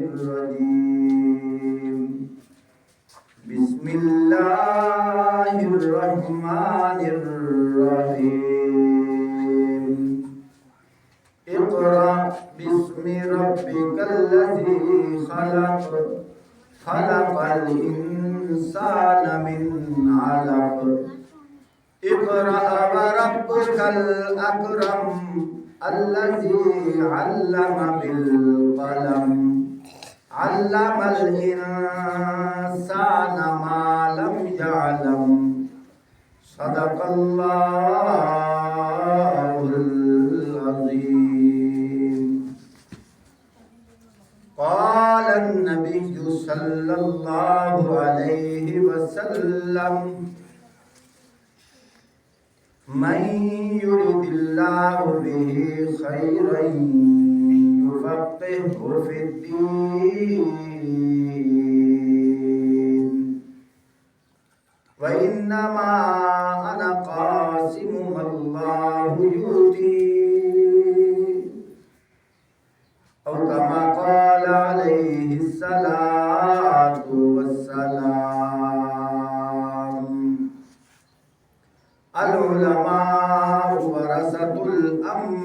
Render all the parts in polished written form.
الرجيم بسم الله الرحمن الرحيم اقرأ باسم ربك الذي خلق خلق الإنسان من علق اقرأ وربك الأكرم الذي علم بالقلم علم الإنسان ما لم يعلم صدق الله العظيم. قال النبي صلى الله عليه وسلم من يرد الله به خيرا يفقهه في الدين وإنما أنا قاسم الله يؤتي أو كما قال عليه الصلاة والسلام. العلماء ورثة الأنبياء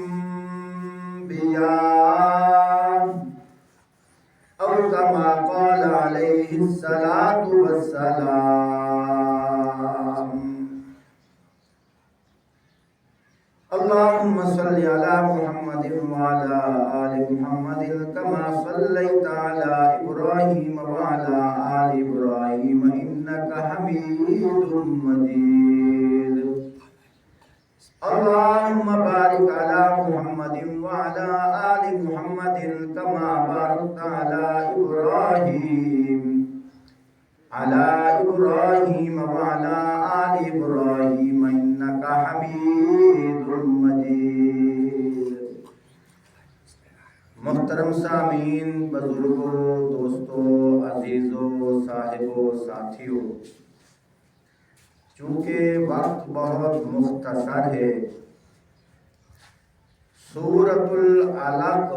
أو كما قال عليه الصلاة والسلام. اللهم صل على محمد وعلى آل محمد كما صليت على إبراهيم وعلى آل إبراهيم إنك حميد مجيد. اللهم بارك على محمد وعلى آل محمد كما باركت على إبراهيم وعلى آل إبراهيم إنك حميد مجيد. محترم سامعین، بزرگوں، دوستوں، عزیزوں، صاحبوں، ساتھیوں، چونکہ وقت بہت مختصر ہے، سورۃ العلق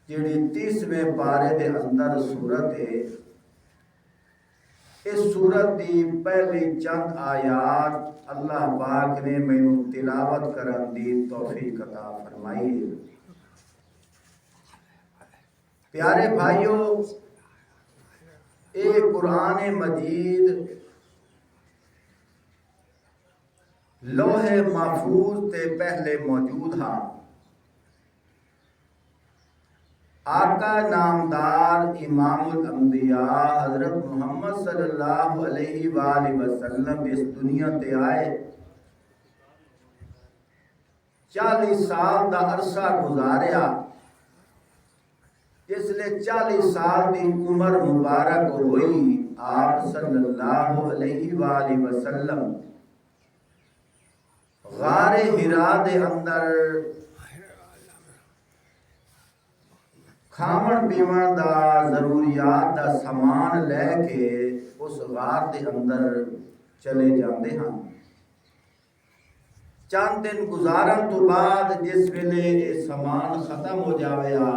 جڑی 30ویں پارے دے اندر سورت ہے، اس سورت دی پہلی چند آیات اللہ پاک نے مینوں تلاوت کرن دی توفیق عطا فرمائی ہے۔ پیارے بھائیوں، اے قرآن مجید لوح محفوظ تے پہلے موجود ہاں۔ آقا نامدار امام الانبیاء حضرت محمد صلی اللہ علیہ وآلہ وسلم اس دنیا تے آئے، 40 سال دا عرصہ گزاریا، جس لئے 40 سال دی عمر مبارک ہوئی، آپ صلی اللہ علیہ وآلہ وسلم غار حرا دے اندر کھاون پیون دا ضروریات دا سامان لے کے اس غار دے اندر چلے جاندے ہاں۔ چند دن گزارن تو بعد جس ویلے سامان ختم ہو جاویا،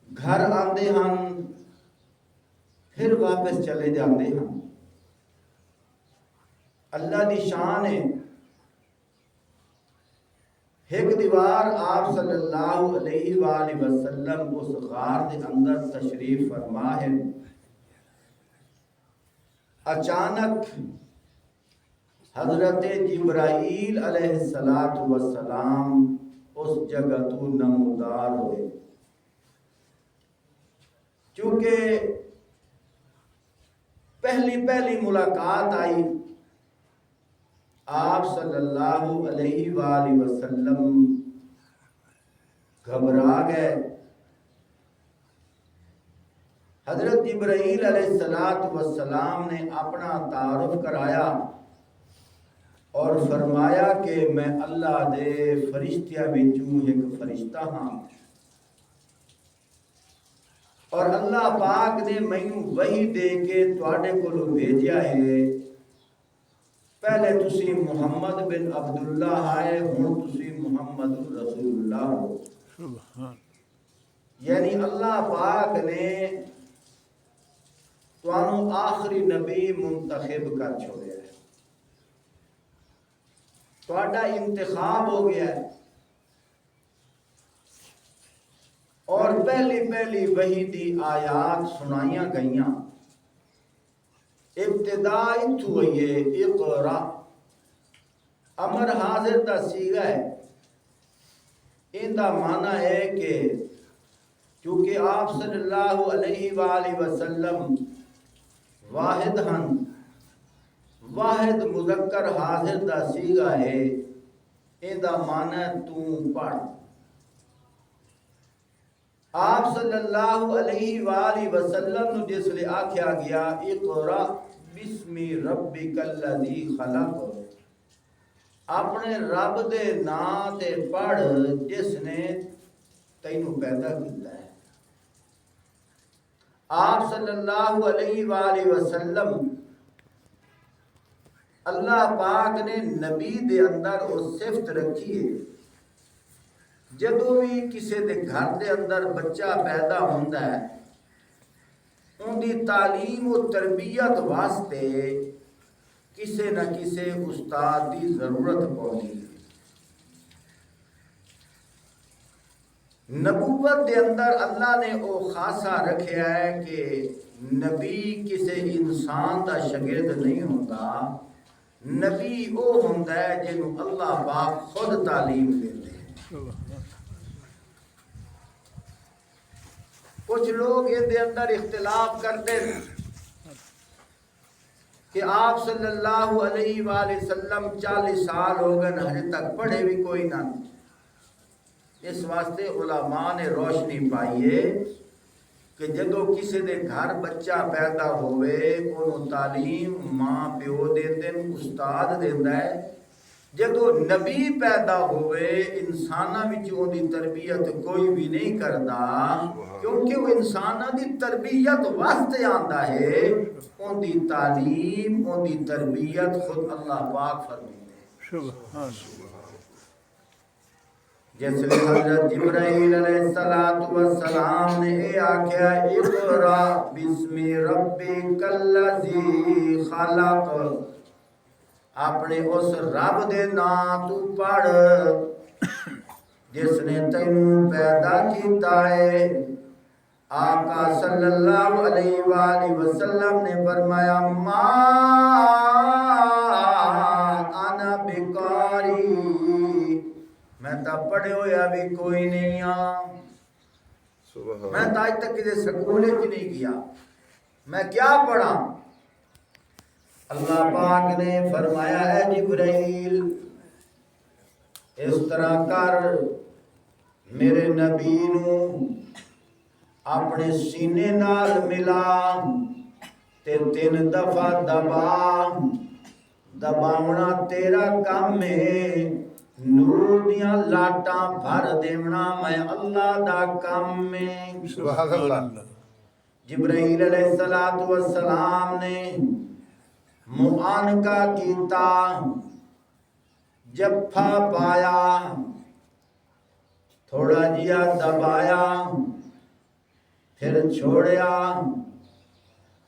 گھر آندے ہاں، پھر واپس چلے جاندے ہاں۔ اللہ دی شان ہے، ایک دیوار آپ صلی اللہ علیہ وآلہ وسلم اس غار دے اندر تشریف فرما ہے، اچانک حضرت جبرائیل علیہ السلام اس جگہ تو نمودار ہوئے۔ چونکہ پہلی ملاقات آئی، آپ صلی اللہ علیہ وآلہ وسلم گھبرا گئے۔ حضرت جبرائیل علیہ السلام نے اپنا تعارف کرایا اور فرمایا کہ میں اللہ دے فرشتیاں وچوں ایک فرشتہ ہاں، اور اللہ پاک نے مینوں وحی دے کے تواڈے کولوں بھیجیا ہے پہلے تسی محمد بن عبداللہ آئے، ہن تسی محمد رسول اللہ ہو۔ سبحان یعنی اللہ پاک نے تانوں آخری نبی منتخب کر چھوڑیا ہے، تہاڈا انتخاب ہو گیا ہے، اور پہلی وحی دی آیات سنائیاں گئیاں۔ ابتدا اتھو ہوئی ہے اقرا، امر حاضر دا سیغہ ہے۔ ان دا معنی ہے کہ چونکہ آپ صلی اللہ علیہ وآلہ وسلم واحد ہن، واحد مذکر حاضر دا سیغہ ہے، ان دا معنی تو پڑھ۔ آپ صلی اللہ علیہ وآلہ وسلم نو جس لئے آکھیا گیا اقرا بسم ربک الذی خلق، اپنے رب دے نام تے پڑھ جس نے تینوں پیدا کیتا ہے۔ آپ صلی اللہ علیہ وآلہ وسلم اللہ پاک نے نبی دے اندر وہ صفت رکھی ہے، جدو بھی کسی دے گھر دے اندر بچہ پیدا ہوتا ہے، ان دی تعلیم و تربیت واسطے کسی نہ کسی استاد دی ضرورت پڑی ہے۔ نبوت دے اندر اللہ نے وہ خاصہ رکھیا ہے کہ نبی کسی انسان دا شاگرد نہیں ہوتا، نبی وہ ہوتا ہے جنہوں اللہ پاک خود تعلیم دیتے ہیں۔ کچھ لوگ ان دے اندر اختلاف کرتے ہیں کہ آپ صلی اللہ علیہ وآلہ وسلم 40 سال ہو گئے ہجے تک پڑھے بھی کوئی نہ۔ اس واسطے علماء نے روشنی پائی ہے کہ جدو کسی دے گھر بچہ پیدا ہوئے انہوں تعلیم ماں پیو دین دن استاد دیندہ ہے، جدو نبی پیدا ہوئے انسانہ وچوں دی تربیت کوئی بھی نہیں کردا، کیونکہ وہ انسانہ دی تربیت واسطے آندہ ہے، ان دی تعلیم ان دی تربیت خود اللہ پاک فرمائے ہیں۔ جس لئے حضرت جبرائیل علیہ السلام نے اے آکھیا اقرا بسم ربک الذی خلق، اپنے اس رب دے نام تو پڑھ جس نے تینوں پیدا کیتا ہے۔ آقا صلی اللہ علیہ وآلہ وسلم نے فرمایا ما انا بقاری، میں تا پڑھے ہویا بھی کوئی نہیں ہاں، میں تا آج تک کسی سکولے کی نہیں کیا، میں کیا پڑھا؟ اللہ پاک نے فرمایا ہے جبرائیل اس طرح کر، میرے نبی نو اپنے سینے نال ملا تے 3 دفعہ دباونا تیرا کام ہے، نور دیاں لاٹاں بھر دیونا میں اللہ دا کام میں۔ سبحان اللہ۔ جبرائیل علیہ السلام نے معانقہ کیتا، جفا پایا، تھوڑا جیا دبایا، پھر چھوڑیا۔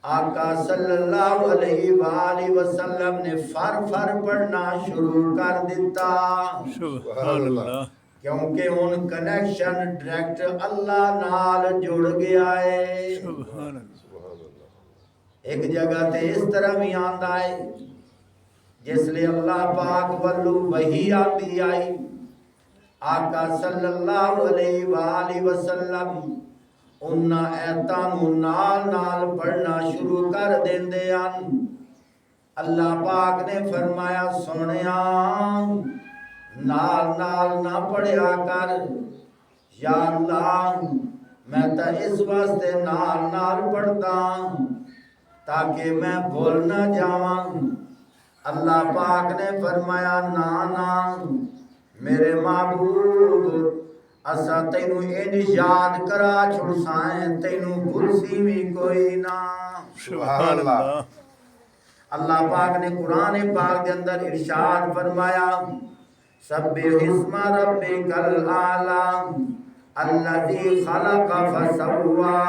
آقا صلی اللہ علیہ وآلہ وسلم نے فر پڑھنا شروع کر دیتا، سبحان اللہ، کیونکہ ان کنیکشن ڈائریکٹ اللہ نال جڑ گیا ہے۔ سبحان اللہ، ایک جگہ تے اس طرح بھی آندا ہے جس لئے اللہ پاک ولو وحی آتی آئی، آقا صلی اللہ علیہ وآلہ وسلم انہا ایتانو نال پڑھنا شروع کر دیندے ان۔ اللہ پاک نے فرمایا سنیا نال نہ پڑھیا کر، یا اللہ میں تا اس واسطے نال پڑھتا تاکہ میں بھول نہ جاواں۔ اللہ پاک نے فرمایا نا میرے معبود اسا تینوں انج یاد کرا چھڑسائیں تینوں بھلسی بھی کوئی نہ۔ سبحان اللہ، اللہ پاک نے قرآن پاک کے اندر ارشاد فرمایا سبح اسم ربک الاعلی الذی خلق فسوى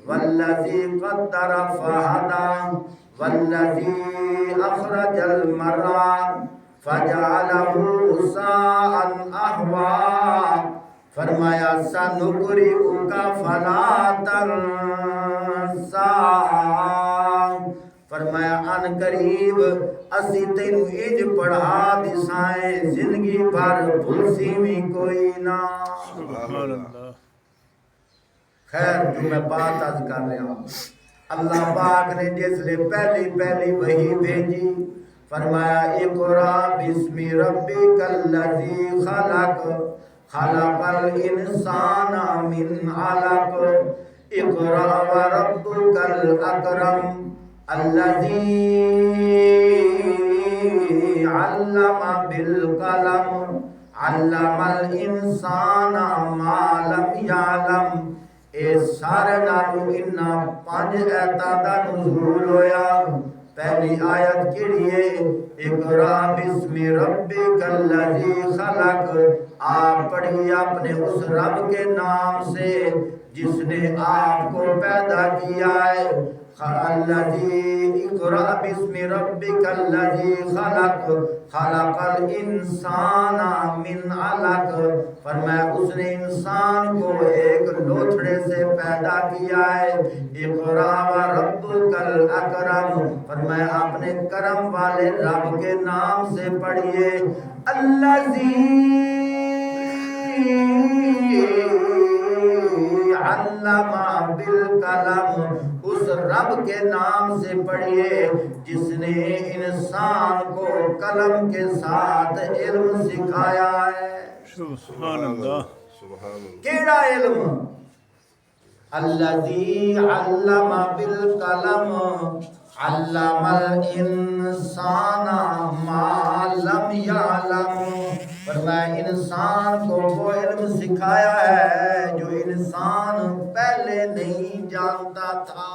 والذی قدر فہدى والذی اخرج المرعى فجعله غثاء احوى فرمایا سنقرئک فلا تنسى فرمایا ان قریب اسی تینو انج پڑھا دسائیں زندگی بھر بھولسی بھی کوئی نہ سبحان اللہ خیر جو میں بات آج کر رہا ہوں اللہ پاک نے جس لئے پہلی وحی بھیجی فرمایا اقرا بسم ربک الذی خلق خلق الانسان من علق اقرا وربک الاکرم الذی علم بالقلم علم الانسان ما لم یعلم اے سارے نالو انہا 5 آیتاں دا نزول ہویا پہلی آیت کیڑی ہے اقرا بسم ربک الذی خلق آپ پڑھیے اپنے اس رب کے نام سے جس نے آپ کو پیدا کیا ہے الذی اقرا بسم ربک الذی خلق خلق الانسان من علق فرمایا اس نے انسان کو ایک لوتھڑے سے پیدا کیا ہے اقرا وربک الاکرم فرمایا اپنے کرم والے رب کے نام سے پڑھیے الذی علم بالقلم اس رب کے نام سے پڑھیے جس نے انسان کو قلم کے ساتھ علم سکھایا ہے سبحان اللہ کیڑا علم الذی علم بالقلم علم الانسان ما لم یعلم فرمایا انسان کو وہ علم سکھایا ہے جو انسان پہلے نہیں جانتا تھا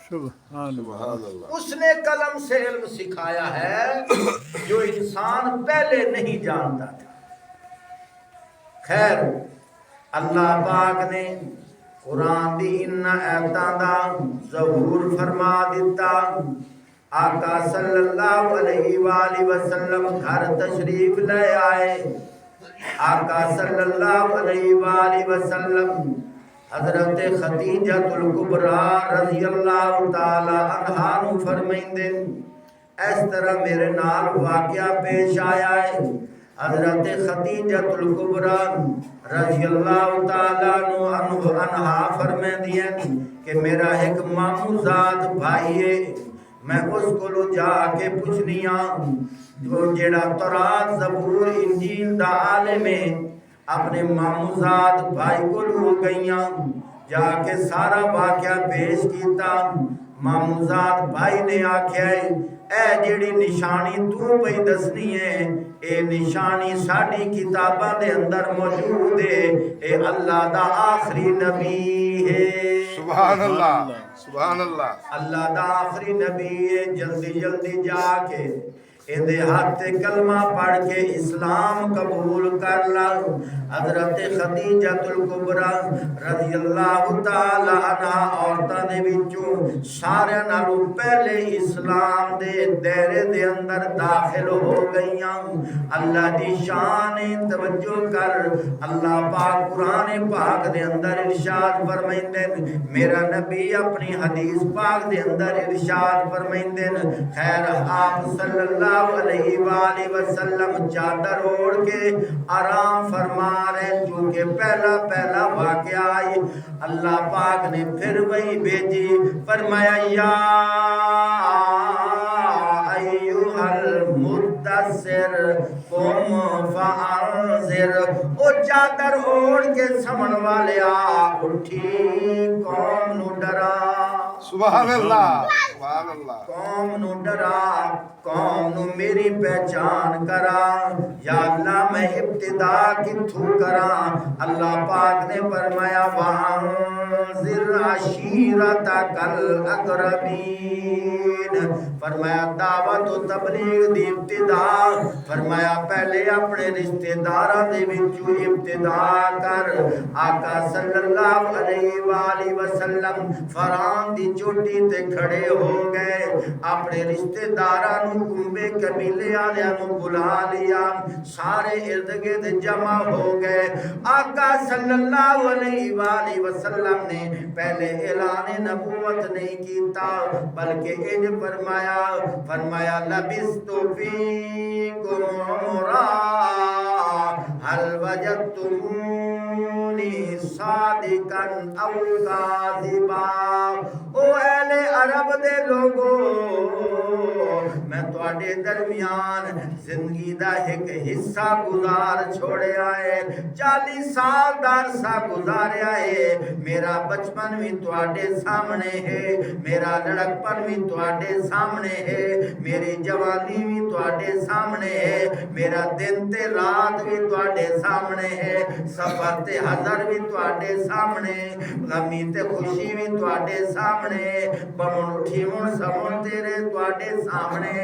سبحان اللہ اس نے قلم سے علم سکھایا ہے جو انسان پہلے نہیں جانتا تھا خیر اللہ پاک نے قرآن دی ان آیتاں دا ظہور فرما دیتا آقا صلی اللہ علیہ وآلہ وسلم گھر تشریف لے آئے آقا صلی اللہ علیہ وآلہ وسلم حضرت خدیجہ الکبریٰ رضی اللہ تعالی عنہا نو فرمائندے اس طرح میرے نال واقعہ پیش آیا ہے حضرت خدیجہ الکبریٰ رضی اللہ تعالی عنہا فرمائندی ہیں کہ میرا ایک ماموزاد بھائی ہے میں اس کو جا کے پوچھنیاں جو جیڑا تورات زبور انجیل دا عالم ہے اپنے ماموزاد بھائی کو لو گئیاں جا کے سارا واقعہ پیش کیتا ماموزاد بھائی نے آکھیا ہے اے جیڑی نشانی تو پئی دسنی ہے اے نشانی ساڑی کتاباں دے اندر موجود ہے اے اللہ دا آخری نبی ہے سبحان اللہ سبحان اللہ اللہ دا آخری نبی ہے جلدی جلدی جا کے اندے ہاتھ کلمہ پڑھ کے اسلام قبول کر لا حضرت خدیجہ الکبریٰ رضی اللہ تعالی عنہ عورتاں دے وچوں سارے نالوں پہلے اسلام دے دائرے دے اندر داخل ہو گئیاں اللہ دی شان توجہ کر اللہ پاک قرآن پاک دے اندر ارشاد فرمائندے میرا نبی اپنی حدیث پاک دے اندر ارشاد فرمائندے خیر آپ صلی اللہ علیہ وآلہ وسلم چادر اوڑھ کے آرام فرما رہے جو کہ پہلا واقعہ آئی اللہ پاک نے پھر وہی بھیجی فرمایا یا ایوہ المدثر قم فانذر او چادر اوڑھ کے سمن والیا اٹھی قوم نو ڈرا سبحان اللہ سبحان اللہ قوم نو ڈرا قوم نو میری پہچان کرا یا اللہ میں ابتدا کتھوں کرا اللہ پاک نے فرمایا وانذر عشیرتک الاقربین فرمایا دعوت و تبلیغ دی ابتدا فرمایا پہلے اپنے رشتہ داراں دے وچوں ابتدا کر آقا صلی اللہ علیہ وآلہ وسلم فران دی چوٹی تے کھڑے ہو گئے اپنے رشتہ داراں نو کنبے قبیلے والیاں نو بلا لیا سارے ارد گرد جمع ہو گئے آقا صلی اللہ علیہ وآلہ وسلم نے پہلے اعلان نبوت نہیں کیتا بلکہ انج فرمایا لبثت فیکم عمرا هل وجدتمونی صادقا او کاذبا او اہل عرب دے لوگو میں تواڈے درمیان زندگی دا ایک حصہ گزار چھوڑیا ہے 40 سال دا عرصہ گزاریا ہے میرا بچپن بھی تواڈے سامنے ہے میرا لڑکپن بھی تواڈے سامنے ہے میری جوانی بھی تواڈے سامنے ہے میرا دن تے رات بھی تواڈے سامنے ہے سفر تے حضر بھی تواڈے سامنے غمی تے خوشی بھی تواڈے سامنے بمن اٹھی من سمن تیرے تواڈے سامنے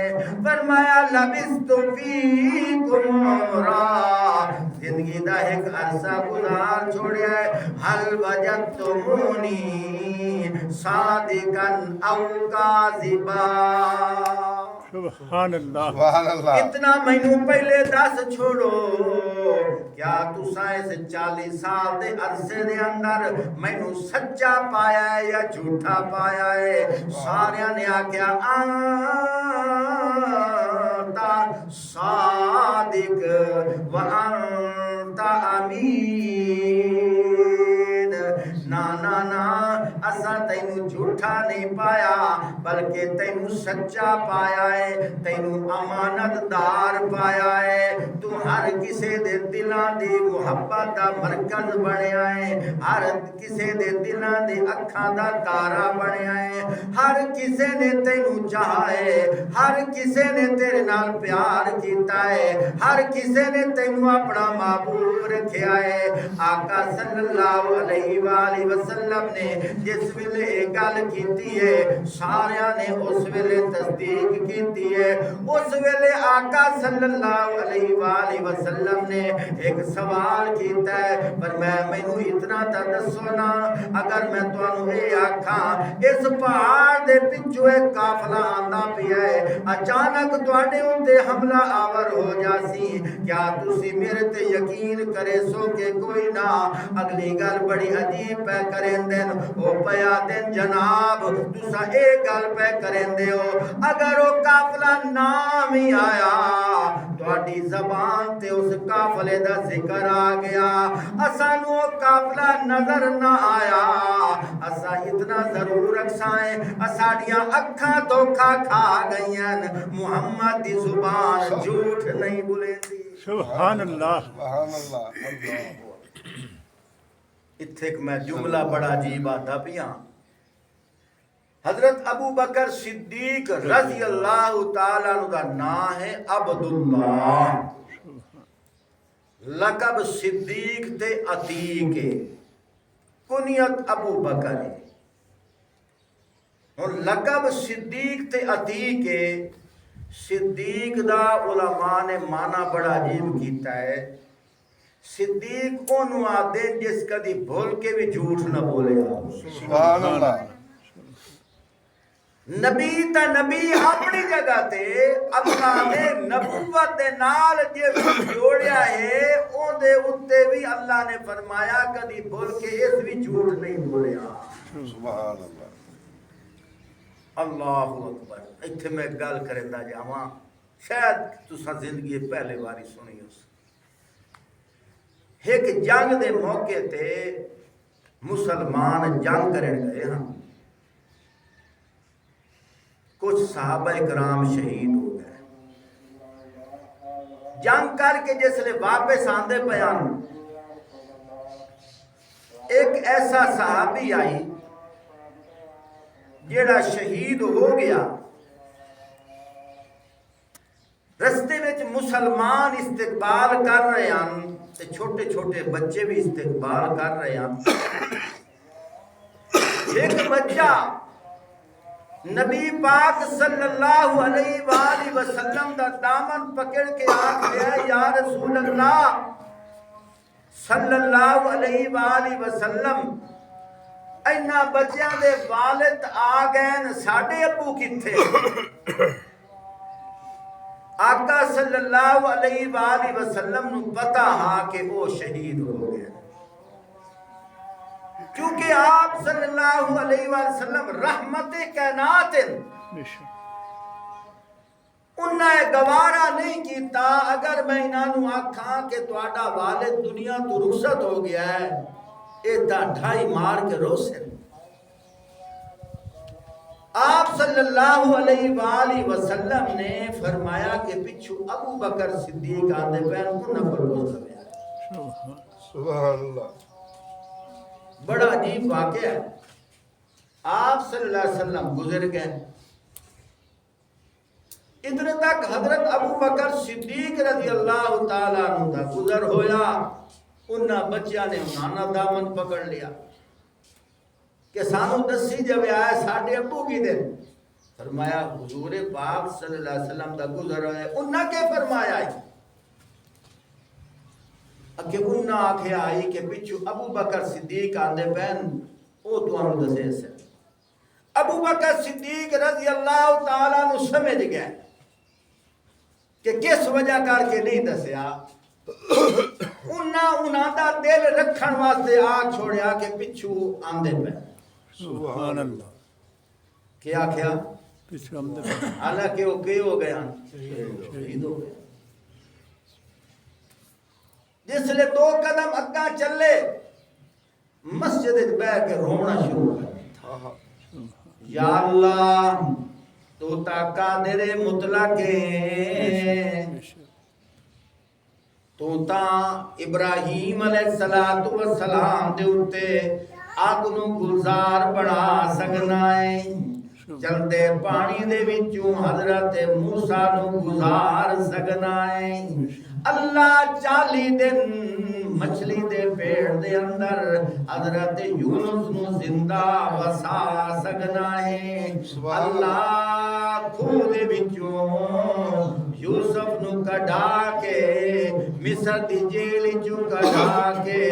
فرمایا لبثت فیکم عمرا زندگی دا ایک عرصہ گزار چھوڑیا ہے حل وجدتمونی صادقا او کاذبا سبحان اللہ سبحان اللہ اتنا مینوں پہلے دس چھوڑو کیا تساں اس 40 سال دے عرصے دے اندر مینوں سچا پایا ہے یا جھوٹا پایا ہے ساریاں نے آکھیا انت صادق وانت امین نا اساں تینوں جھوٹا نہیں پایا بلکہ تینوں سچا پایا ہے تینوں امانت دار پایا ہے تو ہر کسے دے دلاں دی محبت دا مرکز بنیا ہے ہر کسے دے دلاں دی اکھاں دا تارا بنیا ہے ہر کسے نے تینوں چاہا ہے ہر کسے نے تیرے نال پیار کیتا ہے ہر کسے نے تینوں اپنا محبوب رکھیا ہے آقا صلی اللہ علیہ وآلہ وسلم نے جس ویلے ایک گل کیتی ہے ساریاں نے اس ویلے تصدیق کیتی ہے اس ویلے آقا صلی اللہ علیہ وآلہ وسلم نے ایک سوال کیتا ہے پر مینوں اتنا تا دسو نا اگر میں تانوں اے آکھاں اس پہاڑ دے پچھوں ایک قافلہ آندا پیا ہے اچانک تواڈے اُتے حملہ آور ہو جاسی کیا تسی میرے تے یقین کرے سو کہ کوئی نہ اگلی گل بڑی عجیب پہ کریں دن او پیا دن جناب تسا اے گل پہ کریں دے ہو اگر وہ قافلہ نام ہی آیا تواڈی زبان تے اس قافلے دا ذکر آ گیا اسانو وہ قافلہ نظر نہ آیا اسا اتنا ضرور رکھسائیں اساڑیاں اکھاں دھوکھا کھا گئیں محمد دی زبان جھوٹ نہیں بولے دی سبحان اللہ سبحان اللہ اتھے میں جملہ بڑا عجیب آتا پیاں حضرت ابو بکر صدیق رضی اللہ تعالیٰ عنہ کا نام ہے عبداللہ لقب صدیق تے عتیق کنیت ابو بکر اور لقب صدیق تے عتیق صدیق دا علماء نے معنی بڑا عجیب کیتا ہے صدیق اونوں آدے جس کدی بھول کے بھی جھوٹ نہ بولے سبحان اللہ نبی تا نبی اپنی جگہ تے اللہ نے نبوت دے نال جے جوڑیا ہے اون دے اُتے بھی اللہ نے فرمایا کدی بھول کے اس بھی جھوٹ نہیں بولیا سبحان اللہ اللہ اکبر ایتھے میں گل کرندا جاواں شاید تساں زندگی پہلے باری سنی ہو ایک جنگ دے موقع تے مسلمان جنگ کرن گئے ہاں کچھ صحابہ کرام شہید ہو گئے جنگ کر کے جس لئے واپس آندے پیان ایک ایسا صحابی آئی جیڑا شہید ہو گیا رستے وچ مسلمان استقبال کر رہے ہیں چھوٹے چھوٹے بچے بھی استقبال کر رہے ہیں ایک بچہ نبی پاک صلی اللہ علیہ وآلہ وسلم دا دامن پکڑ کے آکھ لیا یا رسول اللہ صلی اللہ علیہ وآلہ وسلم اینا بچیاں دے والد آگئن ساڑھے ابو کتھے آقا صلی اللہ علیہ وآلہ وسلم نو پتا ہاں کہ وہ شہید ہو گئے کیونکہ آپ صلی اللہ علیہ وآلہ وسلم رحمت کائنات انہیں گوارا نہیں کیتا اگر میں انہوں آکھاں کہ تواڈا والد دنیا تو رخصت ہو گیا ہے ایتا ڈھائی مار کے روسے آپ صلی اللہ علیہ وآلہ وسلم نے فرمایا کہ پچھو ابو بکر صدیق آندے پہن کو نفر روز گیا سبحان اللہ بڑا عجیب واقعہ ہے آپ صلی اللہ علیہ وسلم گزر گئے ادھر تک حضرت ابو بکر صدیق رضی اللہ تعالیٰ عنہ دا گزر ہویا انہاں بچیاں نے انہاں دامن پکڑ لیا کہ سانو دسی جب آئے ساڑھے ابو کی دن فرمایا حضور پاک صلی اللہ علیہ وسلم دا گزر ہے انہاں کے فرمایا ہے کہ انہاں آکھے آئی کہ پچھو ابو بکر صدیق آندے بین او تو انہوں دسے سے ابو بکر صدیق رضی اللہ تعالیٰ نو سمجھ گئے کہ کس وجہ کر کے نہیں دسیا انہاں دا دل رکھن واسطے آگ چھوڑیا کہ پچھو آندے بین سبحان اللہ کیا کیا پچھو آمدے پہ حالانکہ وہ کئی ہو گیا شہید ہو گیا جس لئے 2 قدم اگاں چلے مسجد بیٹھ کے رونا شروع کر یا اللہ تو تا قادر مطلق ہے تو تا ابراہیم علیہ السلام دے اٹھتے آگ نو گزار بڑھا سکنا ہے چلتے پانی دے وچوں حضرت موسیٰ نو گزار سکنا ہے اللہ 40 دن مچھلی دے پیڑ دے اندر حضرت یونس نو زندہ وسا سکنا ہے اللہ کھو دے وچوں یوسف نو کڈا کے مصر دی جیل چوں کڈا کے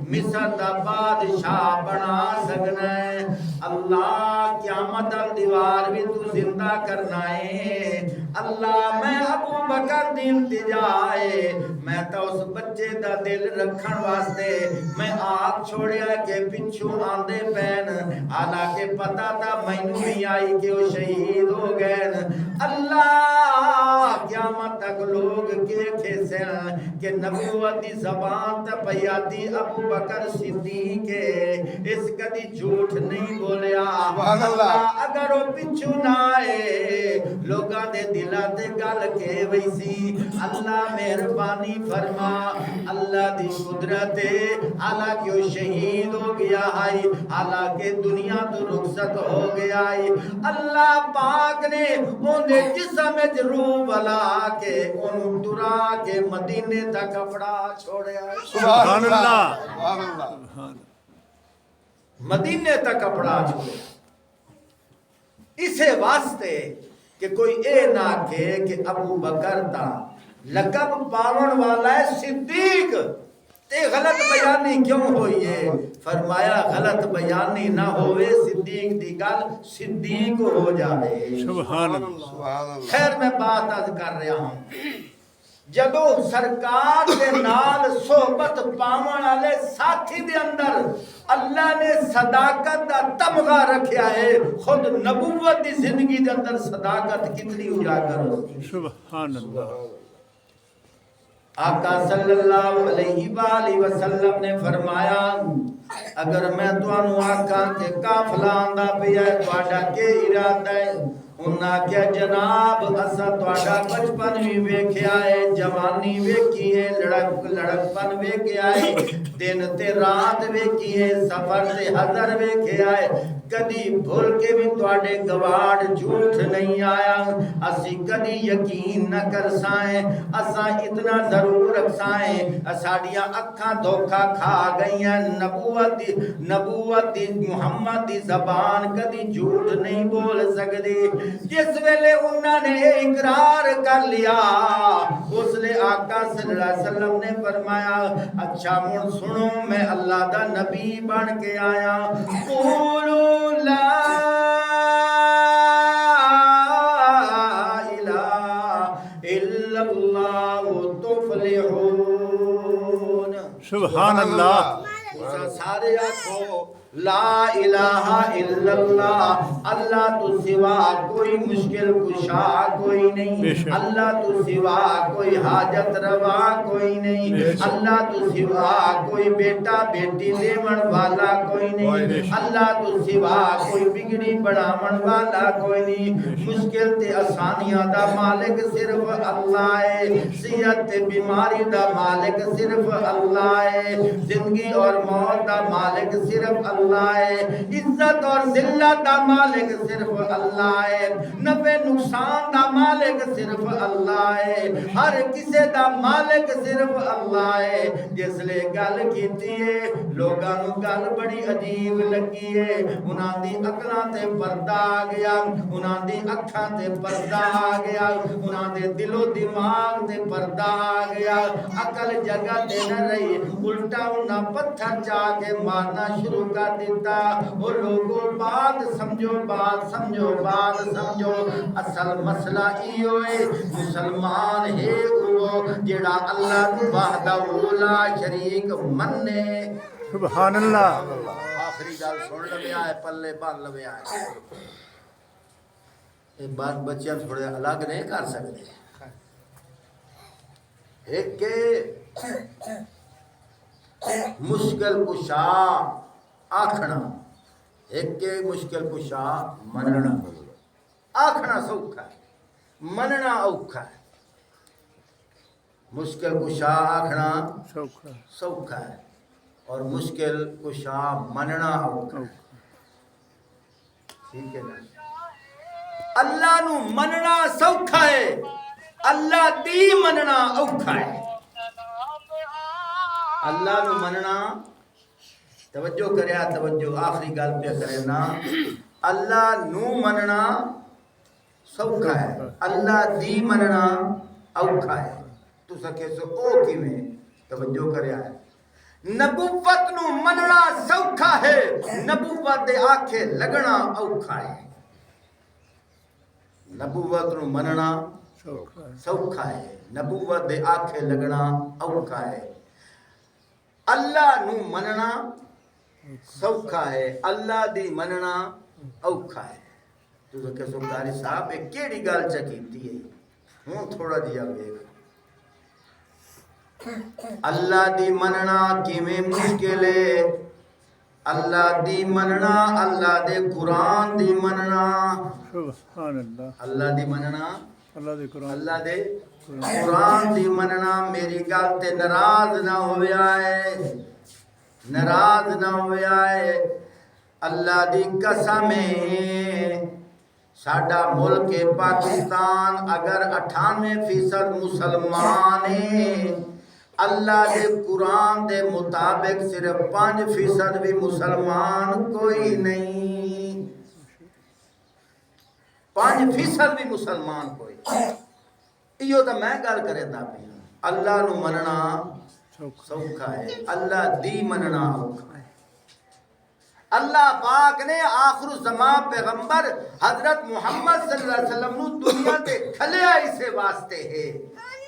مصر دا بادشاہ بنا سکنا ہے اللہ قیامت دیوار بھی تو زندہ کرنا ہے اللہ میں ابو بکر دی التجا ہے میں تو اس بچے دا دل رکھن واسطے میں آگ چھوڑیا کہ پچھو آندے پین حالانکہ پتا تھا مینوں نہیں آئی کہ وہ شہید ہو گئے اللہ قیامت تک لوگ کے کھیسن کہ نبوت دی زبان تا پیاتی ابو بکر صدیق اس کدی جھوٹ نہیں بولیا اللہ اگر وہ پچھو نہ آئے لوگاں دے دلاں تے گل کے ویسی اللہ مہربانی فرما اللہ دی قدرت حالانکہ وہ شہید ہو گیا ہے حالانکہ دنیا تو رخصت ہو گیا ہے اللہ پاک نے انہیں جسم روح بلا کے انہوں ٹرا کے مدینے تک کپڑا چھوڑیا ہے سبحان اللہ مدینے تک کپڑا چھوڑیا اسے واسطے کہ کوئی اے نہ کہ ابو بکر تا لقب پاون والا ہے صدیق تے غلط بیانی کیوں ہوئی ہے فرمایا غلط بیانی نہ ہوئے صدیق دی گل صدیق ہو جائے سبحان اللہ خیر میں بات از کر رہا ہوں جدو سرکار کے نال صحبت پاون والے ساتھی دے اندر اللہ نے صداقت دا تمغہ رکھیا ہے خود نبوت دی زندگی دے اندر صداقت کتنی اجاگر ہوتی سبحان اللہ آقا صلی اللہ علیہ وآلہ وسلم نے فرمایا اگر میں تو انو آقا کے کافلہ آندہ پہ ہے تو آڈا کے ارادہ ہے انہاں کیا جناب اسا تہاڈا بچپن بھی ویکھیا ہے، جوانی ویکھی ہے، لڑکپن ویکھیا ہے، دن تے رات ویکھی ہے، سفر تے حضر ویکھیا ہے، کدی بھول کے بھی تہاڈے گواڑ جھوٹ نہیں آیا، اسی کدی یقین نہ کر سائیں، اساں اتنا ضرور رکھ سائیں، ساڈیاں اکھاں دھوکا کھا گئیاں، نبوت دی محمد دی زبان کدی جھوٹ نہیں بول سکدی۔ جس ویلے انہاں نے اقرار کر لیا، اس لئے آقا صلی اللہ علیہ وسلم نے فرمایا اچھا من سنو میں اللہ دا نبی بن کے آیا، قولوا لا الہ الا اللہ تفلحون۔ سبحان اللہ۔ سارے آکھو لا الہ الا اللہ، اللہ تو سوا کوئی مشکل کشا کوئی نہیں، اللہ تو سوا کوئی حاجت روا کوئی نہیں، اللہ تو سوا کوئی بیٹا بیٹی دیون والا کوئی نہیں، اللہ تو سوا کوئی بگڑی بڑھاون والا کوئی نہیں، مشکل تے آسانیاں دا مالک صرف اللہ ہے، صحت تے بیماری دا مالک صرف اللہ ہے، زندگی اور موت دا مالک صرف اللہ ہے، عزت اور ذلت دا مالک صرف اللہ ہے، نفع نقصان دا مالک صرف اللہ ہے، ہر کسے دا مالک صرف اللہ ہے۔ جس لے گل کیتی ہے لوگاں نو گل بڑی عجیب لگی ہے، انہاں دی عقلاں تے پردہ آ گیا، انہاں دی اکھاں تے پردہ آ گیا، انہاں دے دل و دماغ تے پردہ آ گیا، عقل جگہ تے نہ رہی، الٹا انہاں پتھر چا کے مارنا شروع کر دیتا۔ وہ لوگوں بات سمجھو بات سمجھو بات سمجھو، اصل مسئلہ ای ہوئے مسلمان ہے وہ جڑا اللہ نو وحدہ لا شریک مننے۔ سبحان اللہ۔ آخری گل سن لویا ہے، پلے بن لویا ہے، یہ بات بچیاں تھوڑے الگ نہیں کر سکتے۔ ایک کہ مشکل کشا آکھنا، ایک کہ مشکل کشا مننا۔ آکھنا سوکھا ہے، مننا اوکھا ہے۔ مشکل کشا آکھنا سوکھا ہے اور مشکل کشا مننا اوکھا ہے۔ ٹھیک ہے نا؟ اللہ نو مننا سوکھا ہے، اللہ دی مننا اوکھا ہے۔ اللہ نو مننا، توجہ کریا توجہ، آخری گل پہ کرے نا، اللہ نو مننا سوکھا ہے، اللہ دی مننا اوکھا ہے۔ تو سکے سو او کی میں توجہ کریا ہے۔ نبوت نو مننا سوکھا ہے، نبوت دے آکھے لگنا اوکھا ہے۔ نبوت نو مننا سوکھا ہے، نبوت دے آکھے لگنا اوکھا ہے۔ اللہ نو مننا سوکھا ہے، اللہ دی مننا اوکھا ہے۔ تو کہ سرکاری صاحب ایک کیڑی گل چکیتی ہے، ہوں تھوڑا جیا ویکھ۔ اللہ دی مننا کیویں مشکل ہے، اللہ دی مننا، اللہ دے قرآن دی مننا، سبحان اللہ۔ اللہ دی مننا، اللہ دے قرآن، اللہ دے قرآن دی مننا۔ میری گل تے ناراض نہ ہویا ہے، ناراض نہ ہویا ہے، اللہ دی قسم ہے، ساڈا ملک پاکستان اگر 98% مسلمان ہیں، اللہ دے قرآن دے مطابق صرف 5% بھی مسلمان کوئی نہیں، 5% بھی مسلمان کوئی۔ یہ تو میں گل کرے دا پیا، اللہ نو مننا سوکھا ہے، اللہ دی مننا اوکھا ہے۔ اللہ پاک نے آخر الزمان پیغمبر حضرت محمد صلی اللہ علیہ وسلم نو دنیا تے کھلیا اسے واسطے ہے،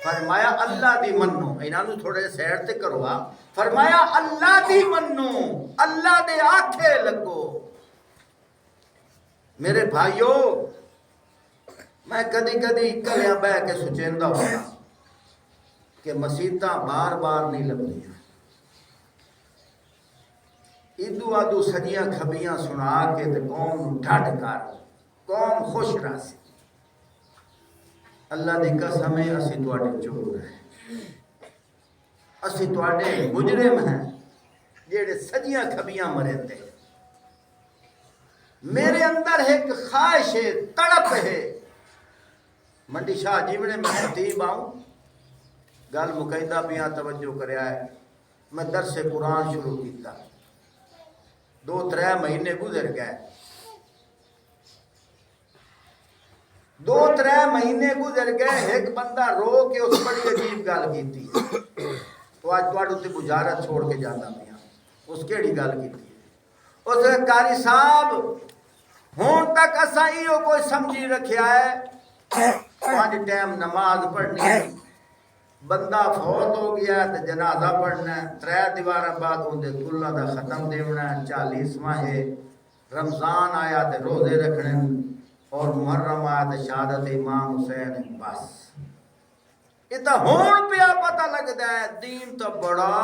فرمایا اللہ دی منو، انہاں تھوڑے سیڈ تے کرو، فرمایا اللہ دی منو، اللہ دے آکھے لگو۔ میرے بھائیو، میں کدی کدی کلیاں بہ کے سچیندہ ہونا کہ مسیتاں بار بار نہیں لگدیاں، ادو ادو سجیاں کھبیاں سنا کے تے قوم ڈھڈ کر قوم خوش رہسی۔ اللہ دی قسم ہے اسی تواڈے چور ہیں، اسی تواڈے مجرم ہیں جیڑے سجیاں کھبیاں مرندے۔ میرے اندر ایک خواہش ہے، تڑپ ہے۔ منڈی شاہ جیونے میں خطیب آؤں، گل مقیدہ بیاں توجہ کریا ہے، میں درس قرآن شروع کیتا، 2-3 مہینے گزر گئے، 2-3 مہینے گزر گئے، ایک بندہ رو کے اس بڑی عجیب گل کیتی، وہ آج تواڈے تے بجارت چھوڑ کے جاتا پیا، اس کیڑی گل کیتی؟ اس نے قاری صاحب ہون تک اساں ایو کوئی سمجھی رکھیا ہے 5 ٹائم نماز پڑھنی، بندہ فوت ہو گیا ہے تو جنازہ پڑھنا ہے، 3 دیوار بعد اندے کلہ دا ختم دیونا ہے، 40واں ہے، رمضان آیا تو روزے رکھنے اور محرم آیا تو شہادت امام حسین، بس یہ تو ہون پیا پتہ لگتا ہے دین تو بڑا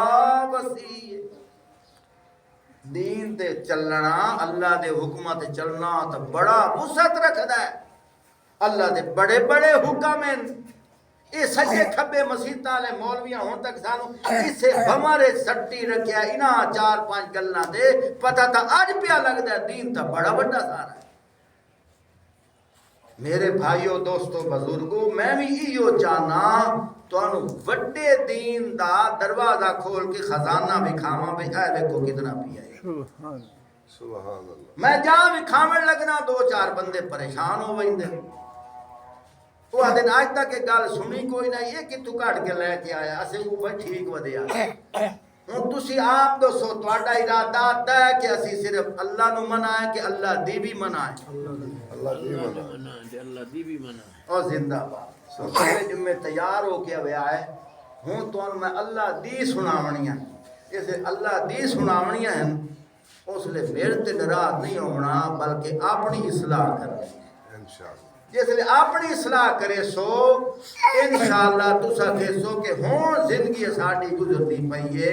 وسیع ہے۔ دین تے چلنا، اللہ دے حکمت چلنا تو بڑا وسعت رکھدا ہے۔ اللہ دے بڑے بڑے حکم ہیں، یہ سجے کھبے مسیطہ والے مولویاں ہون تک سانو اسے ہمارے سٹی رکھیا انہاں 4-5 گلاں دے پتہ تا اج پیا لگدا ہے دین تا بڑا بڑا سارا ہے۔ میرے بھائیو دوستو بزرگو، میں بھی ایو چاہنا تانوں وڈے دین دا دروازہ کھول کے خزانہ وکھاواں بھی اے دیکھو کتنا پیا ہے۔ سبحان سبحان اللہ۔ میں جہاں وکھاون لگنا 2-4 بندے پریشان ہو ویندے، وہ آدھے آج تک یہ گل سنی کوئی نہیں، یہ کتوں کٹ کے لے کے آیا، اسے وہ بھائی ٹھیک ودیا۔ ہوں تسی آپ دسو تواڈا ارادہ ہے کہ اسی صرف اللہ نو منائیں کہ اللہ دی بھی منائیں؟ اللہ جی منا۔ اللہ دی بھی منع ہے۔ اور زندہ باد اگلے جمعے تیار ہو کے ہویا ہے، ہوں تو میں اللہ دی سناونیاں، جیسے اللہ دی سناونیاں ہیں اس لئے میرے تے ناراض نہیں ہونا بلکہ اپنی اصلاح کرنی ہے۔ انشاءاللہ جس لئے اپنی اصلاح کرے سو انشاءاللہ تسا کہسو کہ ہون زندگی ساڑی گزرتی پئیے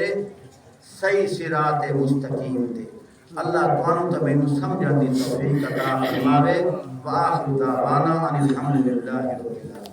صحیح صراط مستقیم تے۔ اللہ توانو تمہیں سمجھا دی توفیق عطا فرماوے، وآخر دعوانا ان الحمدللہ رب العالمین۔